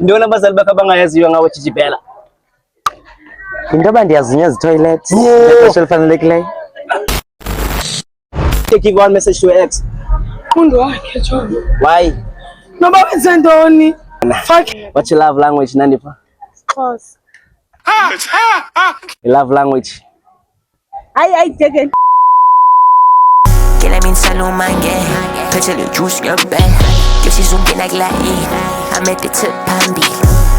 Ndona abazali bakho abangayaziyo ngawe Chichi Bella. Into abandiyaziyo toilet. Ngexesha elifanelekileyo. Give one message to your ex. Why? Noba wenze ntoni? Fuck. What's your love language, Nandipa? Xhosa. Your love language. Hayi take it. Kila min salumange, petal juice your bed. Guess she's looking like I met the tip pambi.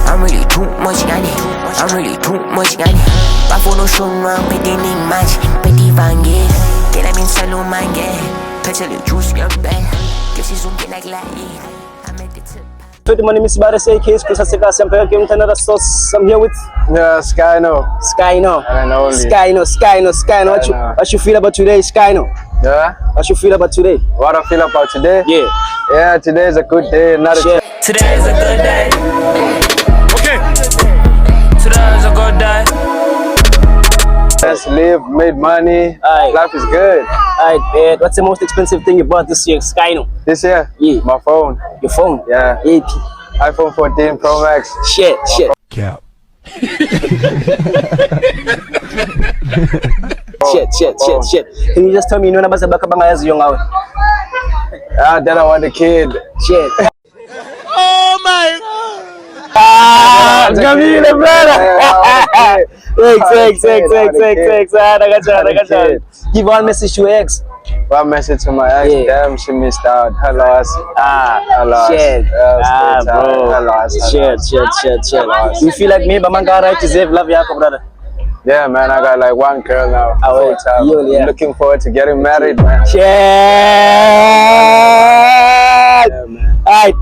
I'm really too much money. I'm really too much money. Bafono show wrong with the name match. Petit vange. Kila min salumange, petal juice your bed. Guess she's looking like I met the tip. My name is Barry Case. I'm here with Skyno. Skyno. What you feel about today, Skyno? Yeah. What you feel about today? What I feel about today? Yeah, today is a good day. Today is a good day. Okay. Today is a good day. Let's live, made money. Aye. Life is good. Alright, what's the most expensive thing you bought this year, Skyno? This year? Yeah. My phone. Your phone? Yeah. AP. iPhone 14 Pro Max. Shit. Cap. Shit. Can you just tell me no numbers about Kabangayazi young out? Then I want a kid. Shit. Oh my God. Jamila, brother. Thanks. I got you. Give one message to your ex. One message to my ex. Yeah. Damn, she missed out. Hello. Shit. Hello. Shit. You feel like me, but man, got right to save love, Yako, brother. Yeah, man, I got like one girl now. Oh, yeah. I'm looking forward to getting married, man. Shit. Aight.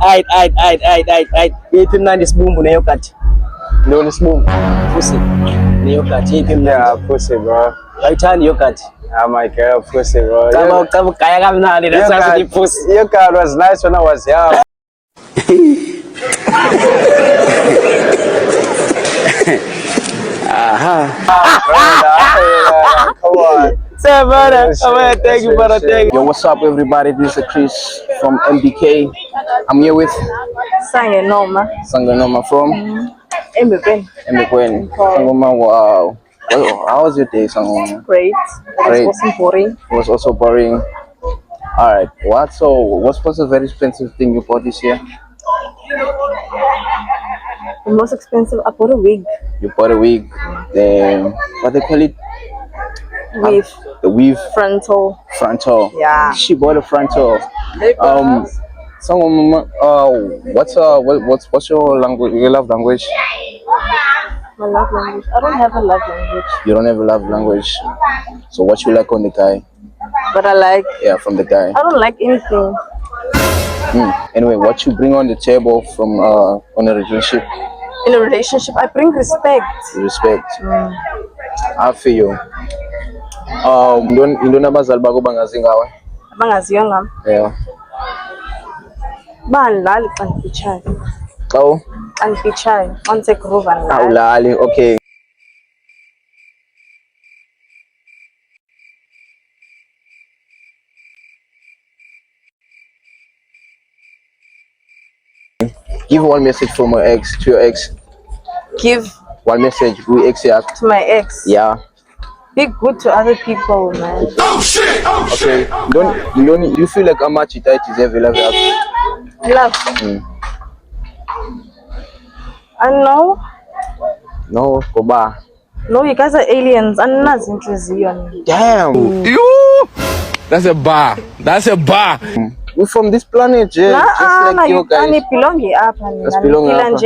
Ipim nandi sibumbu na yokati. No, this boom. Pussy. Na yokati. Ipim Yeah, pussy, bro. Aitani yokati. I'm my girl, pussy, bro. Kama kaya kama nani. That's why she pussy. Your card was nice when I was young. Come on. Say, brother. Thank you, brother. Thank you. Yo, what's up, everybody? This is Chris from MBK. I'm here with Sangenoma. Sanganoma from Embekweni. MBK. Sangoma, wow. Well, how was your day, Sangoma? Great. It wasn't boring. It was also boring. All right. What's the very expensive thing you bought this year? The most expensive, I bought a wig. You bought a wig. What they call it? Weave. The weave. Frontal. Yeah. She bought a frontal. Sangoma, what's your language? Your love language? My love language. I don't have a love language. You don't have a love language. So what you like on the guy? But I like. Yeah, from the guy. I don't like anything. Anyway, what you bring on the table from on a relationship? In a relationship, I bring respect. Respect. I feel you. Indona abazali bakho bangazi ngawe? Abangaziyo ngami. Yeah. Banilali xa ngifitshayo. Xa ngifitshayo. Xa ngisegroove anilali. Awulali, okay. Give one message from your ex to your ex. Give One message we ex ya. to my ex. Yeah. Be good to other people, man. Okay. You feel like how much it deserve love you? Love. I know. No, Koba. No, you guys are aliens. I'm not interested. Damn. You. That's a bar. We're from this planet, yeah. Just like you guys. belong up. Just belong up.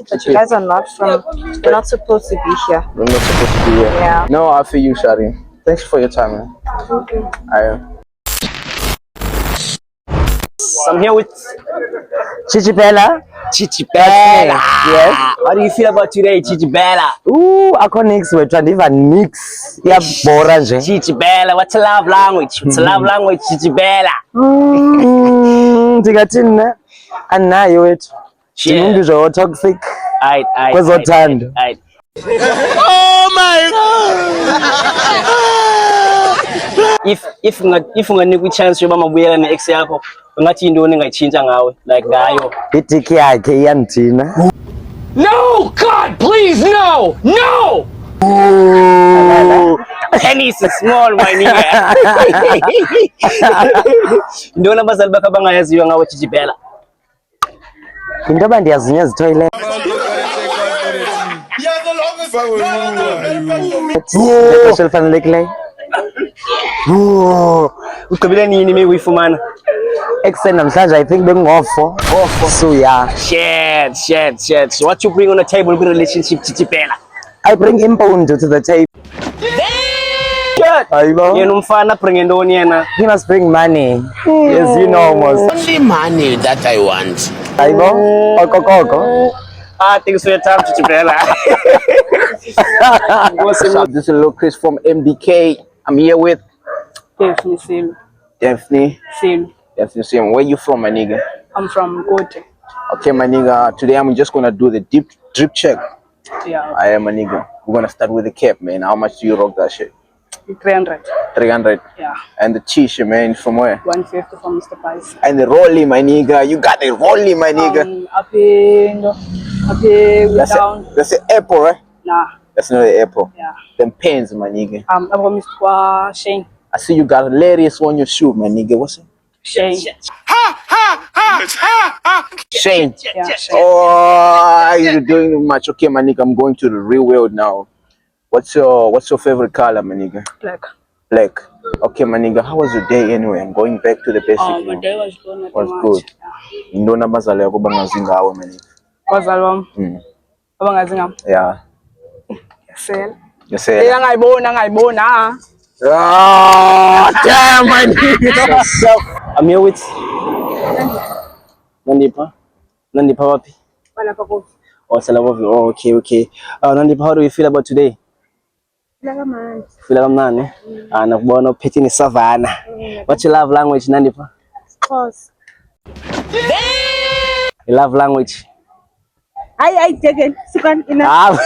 But you guys are not from. You're not supposed to be here. We're not supposed to be here. Yeah. No, I feel you, Shari. Thanks for your time, man. I'm here with Chichi Bella. Yes. How do you feel about today, Chichi Bella? Akho nix wethu andiva nix. Iyabhora nje. Chichi Bella, what's your love language? What's your love language, Chichi Bella? Ndingathini ne? Andinayo wethu. Ndingumuntu nje toxic. Kwezothando. Oh my God. If unganikwa chance yoba mabuyela ne-ex yakho, ungathi yintoni engayitshintsha ngawe like ngayo? Idiki yakhe iyandina. No! God, please, no! No! Penny is small, my nigga. Ndio namba zalba kabanga yaziwa ngawe chijibela. Into bandiyazinya ezitoilet. Special fanelekileyo. Ugqibile nini mekuyifumana? Ekuseni namhlanje I think bekungofo. So yeah. Shit. So what you bring on the table with relationship chijibela? I bring impound to the table. Ayibo. Yena umfana bring ndoni yena. He must bring money. Yes, you know almost. Only money that I want. Ayibo. Okokoko. Thanks for your time, Chichibela. What's up? This is Lil Chris from MDK. I'm here with Daphne Sim. Daphne. Sim. Daphne Sim. Where you from, my nigga? I'm from Gote. Okay, my nigga. Today I'm just gonna do the drip check. Yeah. I am a nigga. We're gonna start with the cap, man. How much do you rock that shit? 300. 300. Yeah. And the t-shirt, man, from where? 150 from Mr. Pies. And the rollie, my nigga. You got the rollie, my nigga. Up here down. That's the apple, right? Nah. That's not the apple. Yeah. Them pens, my nigga. I'm from Mr. Shane. I see you got hilarious on your shoe, my nigga. What's it? Shane. Shane. Yeah, Shane. Oh, you're doing too much. Okay, my nigga. I'm going to the real world now. What's your favorite color, my nigga? Black. Black. Okay, my nigga. How was your day anyway? I'm going back to the basic. My day was good. Not Was much. good. Yeah. Ndona mazala yako bangazinga awe, my nigga. Wazalwam. Abangazingam. Yeah. Sel. You say. Ngayibona. Oh, damn, my nigga. I'm here with Nandipa wapi? Wala pa ko. Oh, Salabovi. Oh, okay. Nandipa, how do you feel about today? Feel kamnandi. Nakubona uphethe Savannah. What's your love language, Nandipa? Cause. Your love language? I taken. Sukan ina.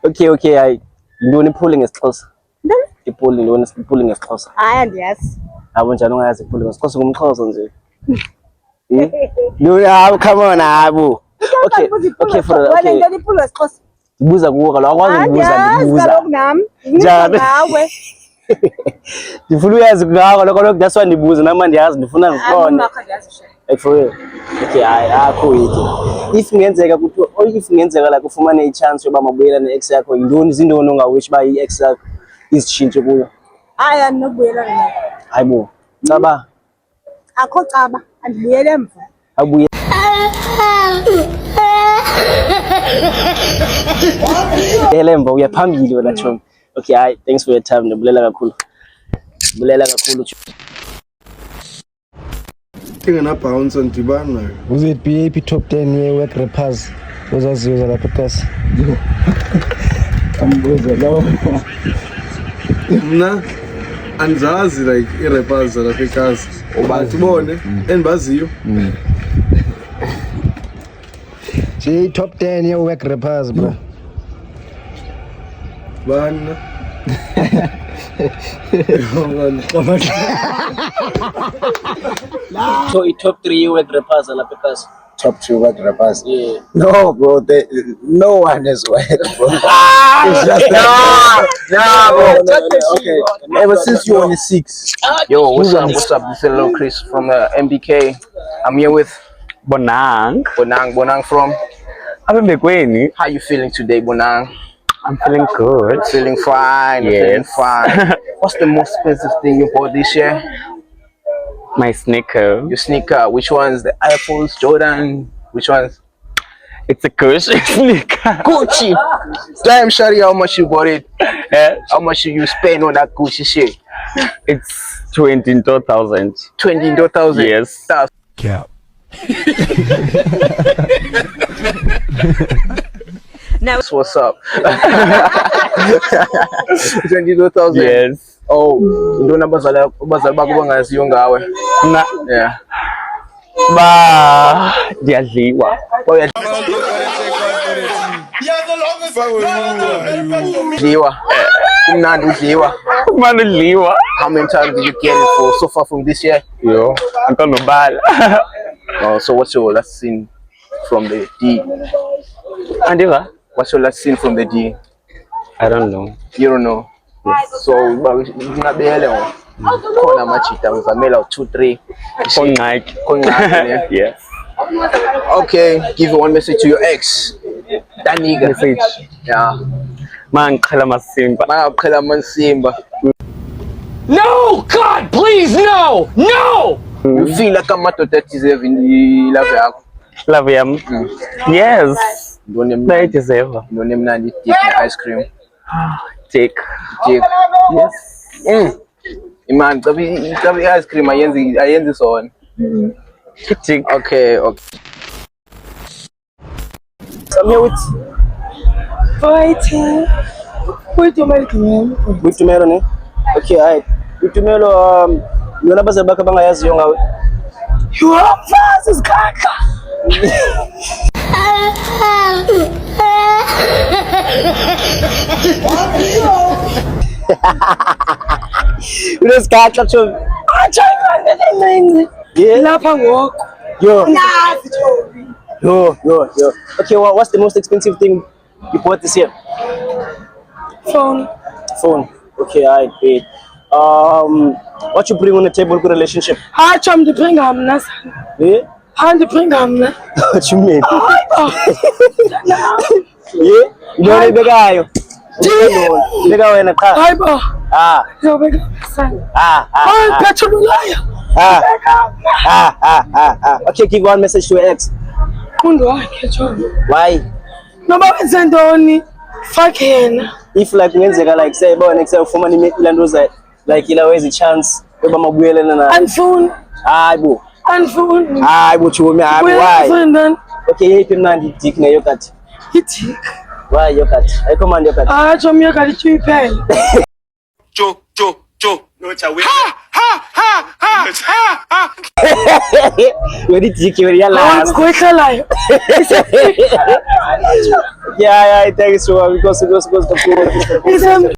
Okay. I doing pulling is close. Pulling is close. Yes. Abunjani ungayazi pulling is close ngumxhosa nje. No, come on, Abu. Okay. Buza kuwo kaloku akwazi ukubuza. Njani? Ndifuna uyazi ngawo kaloku that's why ndibuza nama ndiyazi ndifuna ngibone. Like for real. Okay, akho yiki. If ngenzeka la kufumana ichance yoba mabuyela neex yakho yintoni izinto ongawish ba iex yakho izitshintshe kuyo? Anokubuyela nayo. Hayibo. Caba. Akho caba, andibuyele emva. Abuye. Elemba uyaphambili wena Chomi. Okay, thanks for your time. Ndibulela kakhulu. Ngena bounce ndibana nayo. Uze BAP top 10 ye-work rappers. Uzaziyo lapha ekhasi. Ambuzo lo. Mna andizazi like i-rappers zalapha ekhasi. Ubazibone endibaziyo. J top 10 ye-work rappers bro. Bana. So top 3 work rappers lapha ekhasi. Top 2 work rappers. Yeah. No bro, no one is work bro. It's just bro. Okay. Ever since you were only 6. Yo, what's up? This is Lil Chris from the MBK. I'm here with Bonang. Bonang from. I'm in Bekweni. How you feeling today, Bonang? I'm feeling good. Feeling fine. Yes. Feeling fine. What's the most expensive thing you bought this year? My sneaker. Your sneaker. Which ones? The Air Force, Jordan. Which ones? It's a Gucci sneaker. Gucci. Damn, Shari, how much you bought it? How much you spend on that Gucci shit? It's 22,000. 22,000. Yes. That's Cap. That's what's up. 22,000. Yes. Oh, you don't know bazalba ngawe. Na Yeah. ba ndiyadliwa. Diwa. Kumnandi udliwa. Man udliwa. How many times did you get it for so far from this year? Yo, akanobala. Oh, so what's your last scene from the D? Andiva? What's your last scene from the D? I don't know. You don't know. So ngabele khona machita ngizamela 2-3 Kongqaki. Kongqaki. Yeah. Okay, give one message to your ex. That nigga. Message. Yeah. Man ngicela masimba. Mangaqhela mansimba. No! God, please, no! No! You feel like amadoda deserve in love yakho. Love yam. Yes. Ndone They deserve. mnandi dick na ice cream. Take. Dick. Yes. Imani cabi ice cream ayenzi sona. Take. Okay. I'm here with Fighting. Wait a minute. Tumelo ne? Okay, alright. Tumelo yona bazali bakhe bangayaziyo ngawe. You are fast, kaka. Unesikhathi cho. Yeah. Lapha ngoku. Yo. Okay, what's the most expensive thing you bought this year? Phone. Phone. Okay, alright, paid. What you bring on the table for relationship? Hacha mndiphinga mna sana. Yeah? Handiphinga mna. What you mean? Yeah? Yona ibekayo. Ibeka wena cha. Hayibo. Ah. Yobeka sana. Ah. Petrol ulaya. Okay, give one message to your ex. Undo wakhe John. Why? Noba wenze ntoni? Fuck yena. If like ngenzeka like say bona next ufumana ilanduza like ila wezi chance yoba mabuyelana na. Andifuni. Hayibo. Andifuni. Hayibo Chomi, hayibo why? Why? Okay, yeyiphi mnandi dick ne yogurt. Ithi. Why yogurt? I command yogurt. Hacha myeka lithi iphela. Where dick where ya last. Ngoyihlalayo. Yeah, thanks so because Isem